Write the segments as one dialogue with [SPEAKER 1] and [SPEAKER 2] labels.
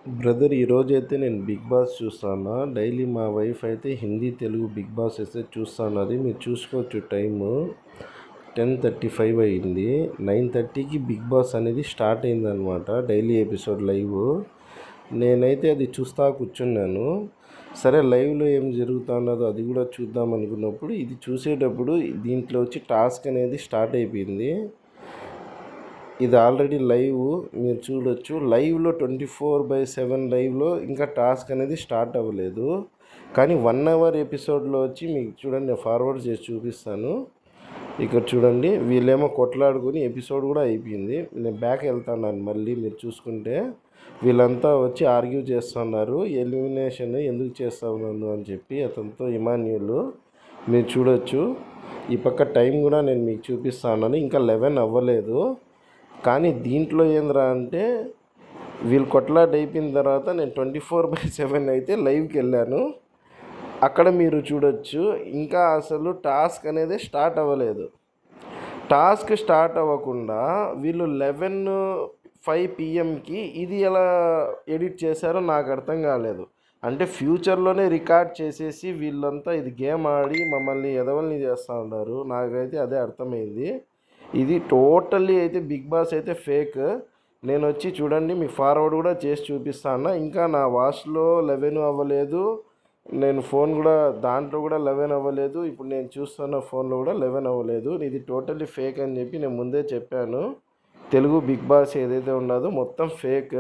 [SPEAKER 1] Brother ఈరోజైతే నేను big boss చూస్తాను. డైలీ మా వైఫ్ అయితే హిందీ తెలుగు బిగ్ బాస్ అయితే చూస్తున్నది. మీరు చూసుకోవచ్చు టైము 10:35 అయింది. 9:30కి బిగ్ బాస్ అనేది స్టార్ట్ అయిందనమాట. Daily episode live. నేనైతే అది చూస్తా కూర్చున్నాను. సరే లైవ్లో ఏం జరుగుతున్నదో అది కూడా చూద్దాం అనుకున్నప్పుడు ఇది చూసేటప్పుడు దీంట్లో వచ్చి టాస్క్ అనేది స్టార్ట్ అయిపోయింది. ఇది ఆల్రెడీ లైవ్ మీరు చూడొచ్చు. లైవ్లో 24/7 లైవ్లో ఇంకా టాస్క్ అనేది స్టార్ట్ అవ్వలేదు. కానీ 1 అవర్ ఎపిసోడ్లో వచ్చి మీకు చూడండి, నేను ఫార్వర్డ్ చేసి చూపిస్తాను. ఇక్కడ చూడండి, వీళ్ళేమో కొట్లాడుకుని ఎపిసోడ్ కూడా అయిపోయింది. నేను బ్యాక్ వెళ్తున్నాను మళ్ళీ. మీరు చూసుకుంటే వీళ్ళంతా వచ్చి ఆర్గ్యూ చేస్తున్నారు. ఎలిమినేషన్ ఎందుకు చేస్తాను అని చెప్పి అతనితో ఇమాన్యుల్ మీరు చూడొచ్చు. ఈ పక్క టైం కూడా నేను మీకు చూపిస్తాను. ఇంకా 11 అవ్వలేదు. కానీ దీంట్లో ఏంద్రా అంటే వీళ్ళు కొట్లాట అయిపోయిన తర్వాత నేను 24/7 అయితే లైవ్కి వెళ్ళాను. అక్కడ మీరు చూడొచ్చు, ఇంకా అసలు టాస్క్ అనేది స్టార్ట్ అవ్వలేదు. టాస్క్ స్టార్ట్ అవ్వకుండా వీళ్ళు 11:05 PM ఇది ఎలా ఎడిట్ చేశారో నాకు అర్థం కాలేదు. అంటే ఫ్యూచర్లోనే రికార్డ్ చేసేసి వీళ్ళంతా ఇది గేమ్ ఆడి మమ్మల్ని ఎదవల్ని చేస్తూ ఉన్నారు. నాకైతే అదే అర్థమైంది. ఇది టోటల్లీ అయితే బిగ్ బాస్ అయితే ఫేక్. నేను వచ్చి చూడండి మీకు ఫార్వర్డ్ కూడా చేసి చూపిస్తాను. ఇంకా నా వాచ్లో 11 అవ్వలేదు. నేను ఫోన్ కూడా దాంట్లో కూడా 11 అవ్వలేదు. ఇప్పుడు నేను చూస్తున్న ఫోన్లో కూడా 11 అవ్వలేదు. ఇది టోటల్లీ ఫేక్ అని చెప్పి నేను ముందే చెప్పాను. తెలుగు బిగ్ బాస్ ఏదైతే ఉన్నదో మొత్తం ఫేక్.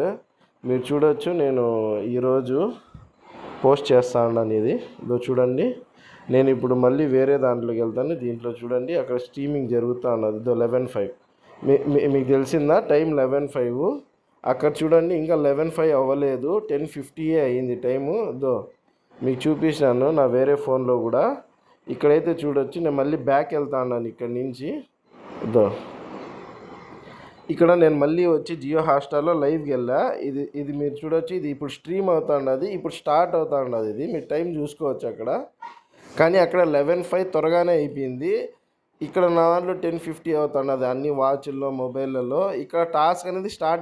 [SPEAKER 1] మీరు చూడొచ్చు, నేను ఈరోజు పోస్ట్ చేస్తా ఉన్నాను. ఇదో చూడండి. నేను ఇప్పుడు మళ్ళీ వేరే దాంట్లోకి వెళ్తాను. దీంట్లో చూడండి, అక్కడ స్ట్రీమింగ్ జరుగుతూ ఉన్నది. ఇదో 11:05 మీకు తెలిసిందా టైం? 11:05. అక్కడ చూడండి, ఇంకా 11:05 అవ్వలేదు. 10:50 అయ్యింది టైము. ఇదో మీకు చూపించాను నా వేరే ఫోన్లో కూడా. ఇక్కడైతే చూడొచ్చు. నేను మళ్ళీ బ్యాక్ వెళ్తా ఉన్నాను ఇక్కడి నుంచి. ఇదో ఇక్కడ నేను మళ్ళీ వచ్చి జియో హాట్స్టార్లో లైవ్కి వెళ్ళా. ఇది మీరు చూడొచ్చు. ఇది ఇప్పుడు స్ట్రీమ్ అవుతా ఉన్నది. ఇప్పుడు స్టార్ట్ అవుతా ఉన్నది. ఇది మీరు టైం చూసుకోవచ్చు అక్కడ. కానీ అక్కడ 11:05 త్వరగానే అయిపోయింది. ఇక్కడ నా దాంట్లో 10:50 అవుతున్నది అన్ని వాచ్ల్లో మొబైల్లలో. ఇక్కడ టాస్క్ అనేది స్టార్టే